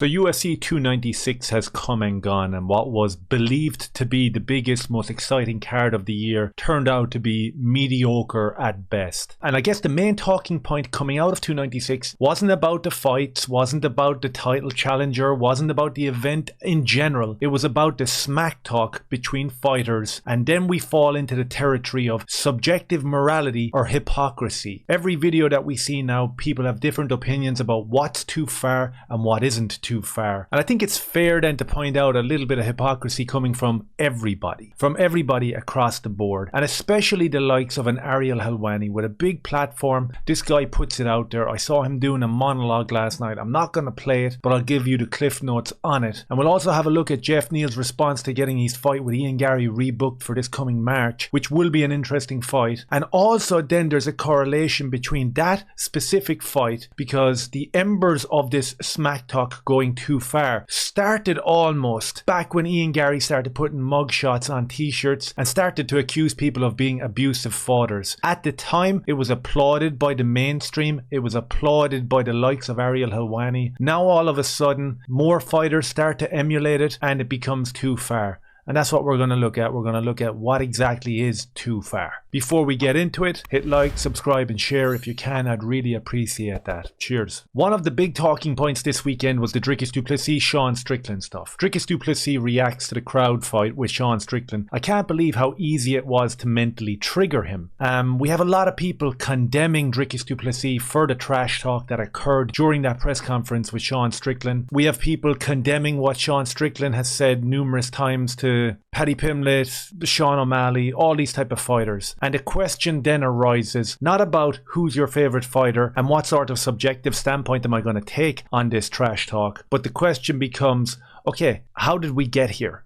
The UFC 296 has come and gone, and what was believed to be the biggest, most exciting card of the year turned out to be mediocre at best. And I guess the main talking point coming out of 296 wasn't about the fights, wasn't about the title challenger, wasn't about the event in general. It was about the smack talk between fighters, and then we fall into the territory of subjective morality or hypocrisy. Every video that we see now, people have different opinions about what's too far and what isn't too far. And I think it's fair then to point out a little bit of hypocrisy coming from everybody across the board, and especially the likes of an Ariel Helwani with a big platform. This guy puts it out there. I saw him doing a monologue last night. I'm not going to play it, but I'll give you the cliff notes on it. And we'll also have a look at Jeff Neal's response to getting his fight with Ian Gary rebooked for this coming March, which will be an interesting fight. And also then there's a correlation between that specific fight, because the embers of this smack talk going too far started almost back when Ian Gary started putting mugshots on t-shirts and started to accuse people of being abusive fathers. At the time, it was applauded by the mainstream. It was applauded by the likes of Ariel Helwani. Now all of a sudden, more fighters start to emulate it and it becomes too far. And that's what we're going to look at. We're going to look at what exactly is too far. Before we get into it, hit like, subscribe and share if you can. I'd really appreciate that. Cheers. One of the big talking points this weekend was the Dricus Du Plessis, Sean Strickland stuff. Dricus Du Plessis reacts to the crowd fight with Sean Strickland. I can't believe how easy it was to mentally trigger him. We have a lot of people condemning Dricus Du Plessis for the trash talk that occurred during that press conference with Sean Strickland. We have people condemning what Sean Strickland has said numerous times to Paddy Pimblett, Sean O'Malley, all these type of fighters. And the question then arises not about who's your favorite fighter and what sort of subjective standpoint am I going to take on this trash talk, but the question becomes, okay, how did we get here?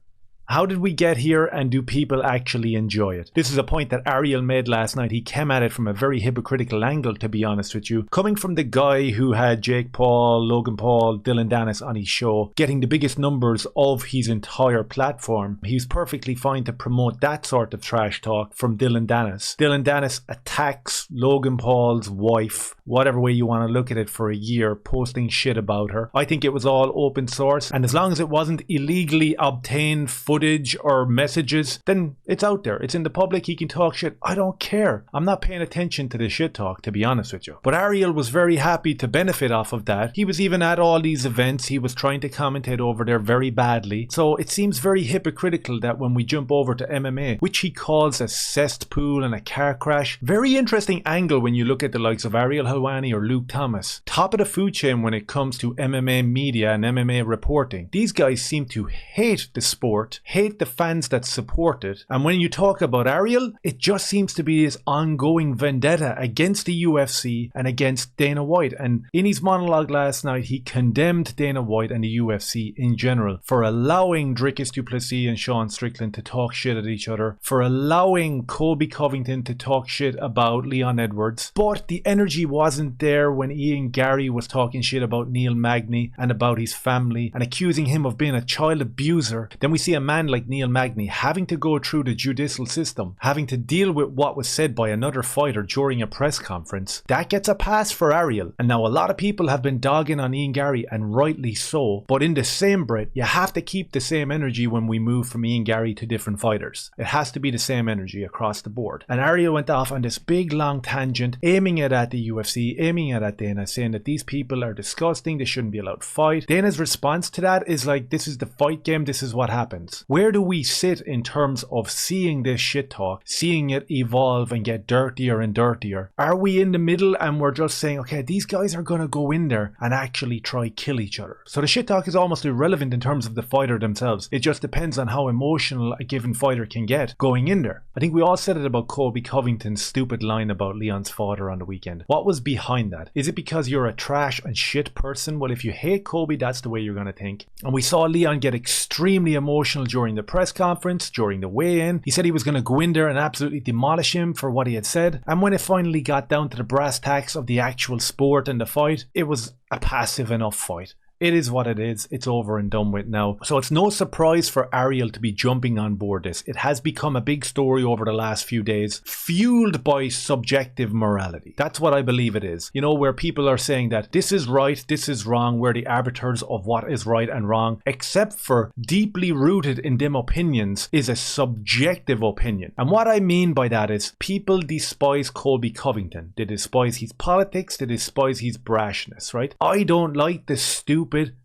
How did we get here, and do people actually enjoy it? This is a point that Ariel made last night. He came at it from a very hypocritical angle, to be honest with you. Coming from the guy who had Jake Paul, Logan Paul, Dylan Dennis on his show, getting the biggest numbers of his entire platform, he's perfectly fine to promote that sort of trash talk from Dylan Dennis. Dylan Dennis attacks Logan Paul's wife, whatever way you want to look at it, for a year, posting shit about her. I think it was all open source, and as long as it wasn't illegally obtained footage or messages, then it's out there. It's in the public. He can talk shit. I don't care. I'm not paying attention to the shit talk, to be honest with you. But Ariel was very happy to benefit off of that. He was even at all these events. He was trying to commentate over there very badly. So it seems very hypocritical that when we jump over to MMA, which he calls a cesspool and a car crash, very interesting angle when you look at the likes of Ariel Helwani or Luke Thomas. Top of the food chain when it comes to MMA media and MMA reporting. These guys seem to hate the sport, hate the fans that support it. And when you talk about Ariel, it just seems to be this ongoing vendetta against the UFC and against Dana White. And in his monologue last night, he condemned Dana White and the UFC in general for allowing Dricus Du Plessis and Sean Strickland to talk shit at each other, for allowing Colby Covington to talk shit about Leon Edwards. But the energy wasn't there when Ian Gary was talking shit about Neil Magny and about his family and accusing him of being a child abuser. Then we see a man like Neil Magny having to go through the judicial system, having to deal with what was said by another fighter during a press conference. That gets a pass for Ariel. And now a lot of people have been dogging on Ian Gary, and rightly so, but in the same breath, you have to keep the same energy when we move from Ian Gary to different fighters. It has to be the same energy across the board. And Ariel went off on this big long tangent, aiming it at the UFC, aiming it at Dana, saying that these people are disgusting, they shouldn't be allowed to fight. Dana's response to that is like, this is the fight game, this is what happens. Where do we sit in terms of seeing this shit talk, seeing it evolve and get dirtier and dirtier? Are we in the middle and we're just saying, okay, these guys are going to go in there and actually try kill each other? So the shit talk is almost irrelevant in terms of the fighter themselves. It just depends on how emotional a given fighter can get going in there. I think we all said it about Colby Covington's stupid line about Leon's father on the weekend. What was behind that? Is it because you're a trash and shit person? Well, if you hate Colby, that's the way you're going to think. And we saw Leon get extremely emotional during the press conference, during the weigh-in. He said he was going to go in there and absolutely demolish him for what he had said. And when it finally got down to the brass tacks of the actual sport and the fight, it was a passive enough fight. It is what it is. It's over and done with now. So it's no surprise for Ariel to be jumping on board this. It has become a big story over the last few days, fueled by subjective morality. That's what I believe it is. You know, where people are saying that this is right, this is wrong, we're the arbiters of what is right and wrong, except for deeply rooted in them opinions is a subjective opinion. And what I mean by that is people despise Colby Covington. They despise his politics, they despise his brashness, right? I don't like the stupid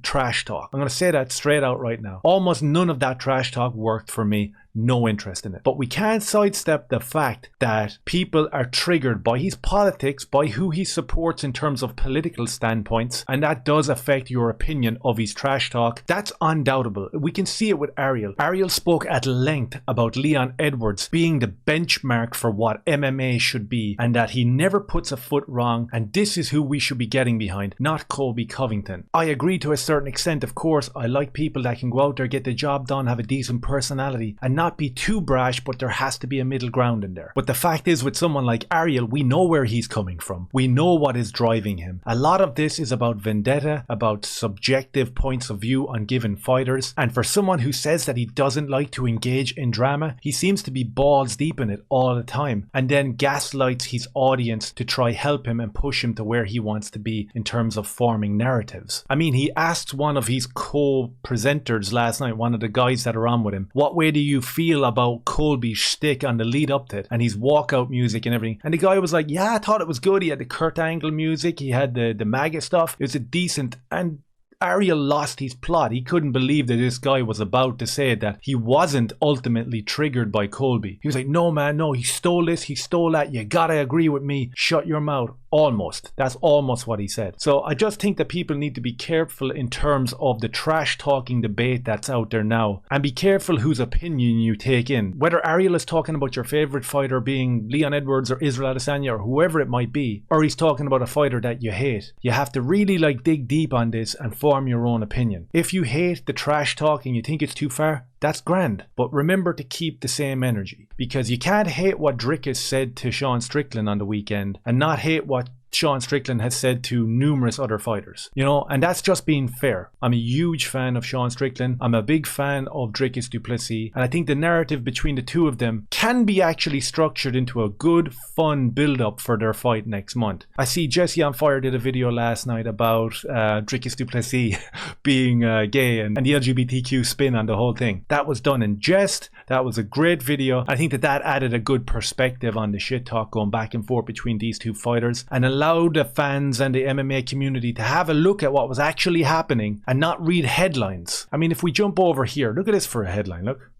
trash talk. I'm going to say that straight out right now. Almost none of that trash talk worked for me. No interest in it. But we can't sidestep the fact that people are triggered by his politics, by who he supports in terms of political standpoints, and that does affect your opinion of his trash talk. That's undoubtable. We can see it with Ariel. Ariel spoke at length about Leon Edwards being the benchmark for what MMA should be, and that he never puts a foot wrong, and this is who we should be getting behind, not Colby Covington. I agree to a certain extent, of course. I like people that can go out there, get the job done, have a decent personality, and not be too brash, but there has to be a middle ground in there. But the fact is, with someone like Ariel, we know where he's coming from. We know what is driving him. A lot of this is about vendetta, about subjective points of view on given fighters, and for someone who says that he doesn't like to engage in drama, he seems to be balls deep in it all the time, and then gaslights his audience to try help him and push him to where he wants to be in terms of forming narratives. I mean, he asked one of his co-presenters last night, one of the guys that are on with him, what way do you feel about Colby's shtick on the lead up to it and his walkout music and everything? And the guy was like, yeah, I thought it was good. He had the Kurt Angle music, he had the MAGA stuff. It was a decent, and Ariel lost his plot. He couldn't believe that this guy was about to say that he wasn't ultimately triggered by Colby. He was like, no man, no, he stole this, he stole that, you gotta agree with me, shut your mouth. Almost. That's almost what he said. So I just think that people need to be careful in terms of the trash talking debate that's out there now, and be careful whose opinion you take in. Whether Ariel is talking about your favorite fighter being Leon Edwards or Israel Adesanya or whoever it might be, or he's talking about a fighter that you hate, you have to really dig deep on this and form your own opinion. If you hate the trash talk and you think it's too far, that's grand, but remember to keep the same energy, because you can't hate what Dricus said to Sean Strickland on the weekend and not hate what Sean Strickland has said to numerous other fighters, you know, and that's just being fair. I'm a huge fan of Sean Strickland. I'm a big fan of Dricus Du Plessis, and I think the narrative between the two of them can be actually structured into a good, fun build-up for their fight next month. I see Jesse on Fire did a video last night about Dricus Du Plessis being gay and the LGBTQ spin on the whole thing. That was done in jest. That was a great video. I think that added a good perspective on the shit talk going back and forth between these two fighters, and allowed the fans and the MMA community to have a look at what was actually happening and not read headlines. I mean, if we jump over here, look at this for a headline, look.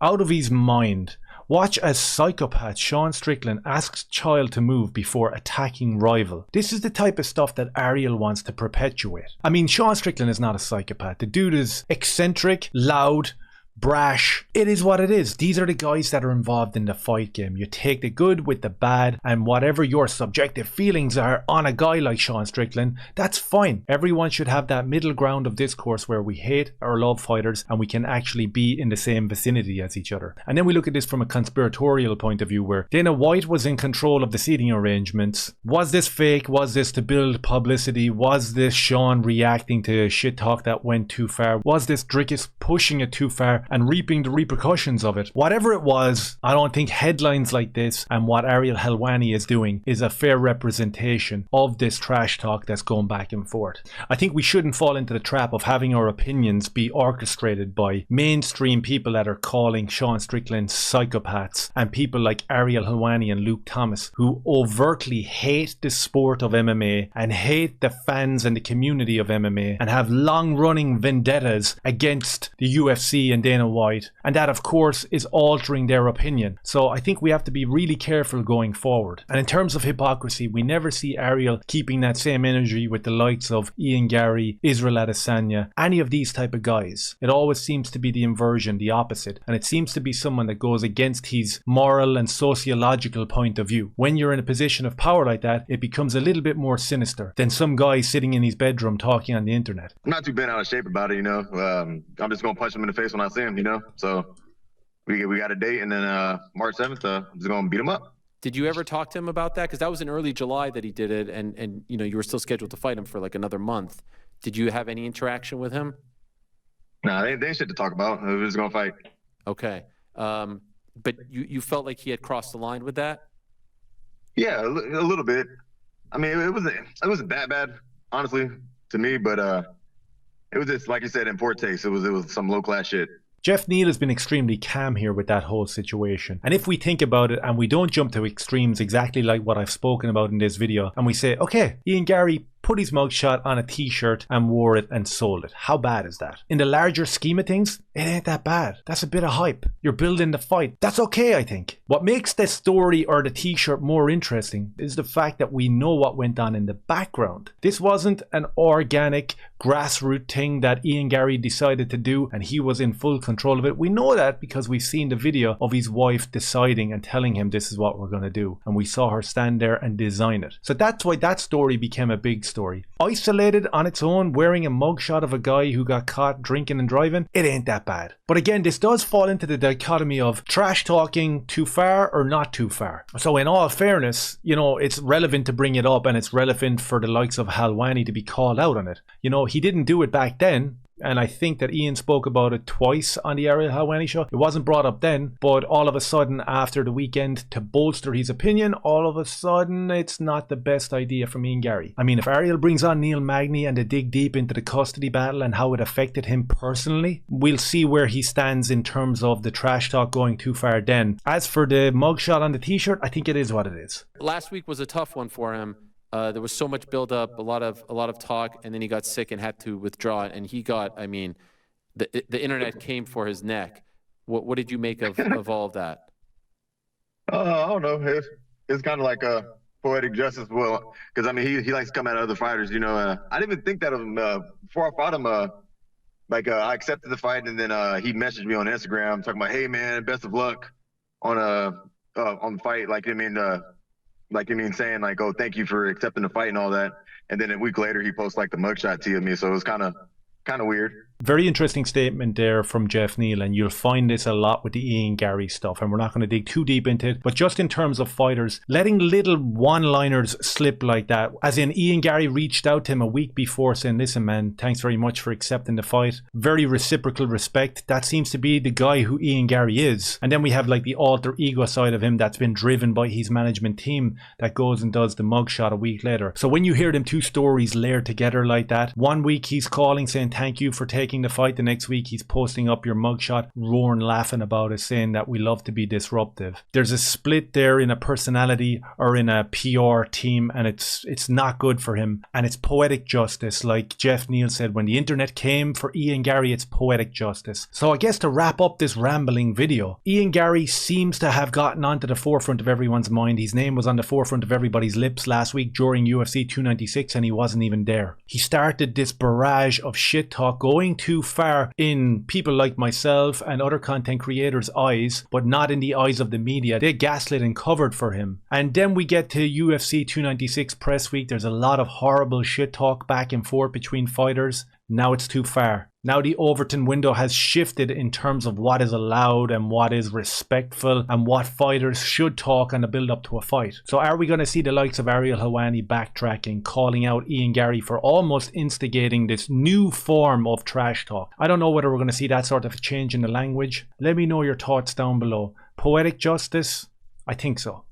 Out of his mind. Watch as psychopath Sean Strickland asks child to move before attacking rival. This is the type of stuff that Ariel wants to perpetuate. I mean, Sean Strickland is not a psychopath. The dude is eccentric, loud, brash. It is what it is. These are the guys that are involved in the fight game. You take the good with the bad, and whatever your subjective feelings are on a guy like Sean Strickland, that's fine. Everyone should have that middle ground of discourse where we hate or love fighters and we can actually be in the same vicinity as each other. And then we look at this from a conspiratorial point of view, where Dana White was in control of the seating arrangements. Was this fake? Was this to build publicity? Was this Sean reacting to shit talk that went too far? Was this Dricus pushing it too far and reaping the repercussions of it? Whatever it was, I don't think headlines like this and what Ariel Helwani is doing is a fair representation of this trash talk that's going back and forth. I think we shouldn't fall into the trap of having our opinions be orchestrated by mainstream people that are calling Sean Strickland psychopaths, and people like Ariel Helwani and Luke Thomas, who overtly hate the sport of MMA and hate the fans and the community of MMA and have long-running vendettas against the UFC and Dana White, and that of course is altering their opinion. So I think we have to be really careful going forward. And in terms of hypocrisy, we never see Ariel keeping that same energy with the likes of Ian Gary, Israel Adesanya, any of these type of guys. It always seems to be the inversion, the opposite, and it seems to be someone that goes against his moral and sociological point of view. When you're in a position of power like that, it becomes a little bit more sinister than some guy sitting in his bedroom talking on the internet. I'm not too bent out of shape about it, you know. I'm just gonna punch him in the face when I see him, you know. So we got a date, and then March 7th, I'm just gonna beat him up. Did you ever talk to him about that? Because that was in early July that he did it, and you were still scheduled to fight him for like another month. Did you have any interaction with him? Nah, they ain't shit to talk about. We was gonna fight. Okay. But you felt like he had crossed the line with that? Yeah, a little bit. I mean, it wasn't that bad, honestly, to me. But it was just like you said, in poor taste. It was some low class shit. Jeff Neal has been extremely calm here with that whole situation. And if we think about it and we don't jump to extremes exactly like what I've spoken about in this video, and we say, okay, Ian Garry put his mugshot on a t-shirt and wore it and sold it. How bad is that? In the larger scheme of things, it ain't that bad. That's a bit of hype. You're building the fight. That's okay, I think. What makes this story or the t-shirt more interesting is the fact that we know what went on in the background. This wasn't an organic grassroots thing that Ian Garry decided to do and he was in full control of it. We know that because we've seen the video of his wife deciding and telling him this is what we're going to do. And we saw her stand there and design it. So that's why that story became a big story. Isolated on its own, wearing a mugshot of a guy who got caught drinking and driving, it ain't that bad. But again, this does fall into the dichotomy of trash talking too far or not too far. So in all fairness, it's relevant to bring it up, and it's relevant for the likes of Helwani to be called out on it. He didn't do it back then. And I think that Ian spoke about it twice on the Ariel Helwani show. It wasn't brought up then, but all of a sudden after the weekend, to bolster his opinion, all of a sudden it's not the best idea from Ian Garry. I mean, if Ariel brings on Neil Magny and they dig deep into the custody battle and how it affected him personally, we'll see where he stands in terms of the trash talk going too far then. As for the mugshot on the t-shirt, I think it is what it is. Last week was a tough one for him. There was so much buildup, a lot of talk, and then he got sick and had to withdraw. And he got, the internet came for his neck. What did you make of all of that? I don't know. It's kind of like a poetic justice. Well, because he likes to come at other fighters. I didn't even think that of him before I fought him. I accepted the fight, and then he messaged me on Instagram talking about, "Hey man, best of luck on the fight." Saying like, "Oh, thank you for accepting the fight and all that." And then a week later, he posts like the mugshot to me. So it was kind of weird. Very interesting statement there from Jeff Neal, and you'll find this a lot with the Ian Garry stuff, and we're not going to dig too deep into it, but just in terms of fighters, letting little one-liners slip like that, as in Ian Garry reached out to him a week before saying, "Listen man, thanks very much for accepting the fight." Very reciprocal respect. That seems to be the guy who Ian Garry is. And then we have like the alter ego side of him that's been driven by his management team that goes and does the mugshot a week later. So when you hear them two stories layered together like that, one week he's calling saying thank you for taking the fight, the next week he's posting up your mugshot, roaring, laughing about it, saying that we love to be disruptive. There's a split there in a personality or in a PR team, and it's not good for him, and it's poetic justice. Like Jeff Neal said, when the internet came for Ian Garry, it's poetic justice. So I guess to wrap up this rambling video, Ian Garry seems to have gotten onto the forefront of everyone's mind. His name was on the forefront of everybody's lips last week during UFC 296, and he wasn't even there. He started this barrage of shit talk going too far in people like myself and other content creators' eyes, but not in the eyes of the media. They gaslit and covered for him. And then we get to UFC 296 press week. There's a lot of horrible shit talk back and forth between fighters. Now it's too far. Now the Overton window has shifted in terms of what is allowed and what is respectful and what fighters should talk on the build up to a fight. So are we going to see the likes of Ariel Helwani backtracking, calling out Ian Garry for almost instigating this new form of trash talk? I don't know whether we're going to see that sort of change in the language. Let me know your thoughts down below. Poetic justice? I think so.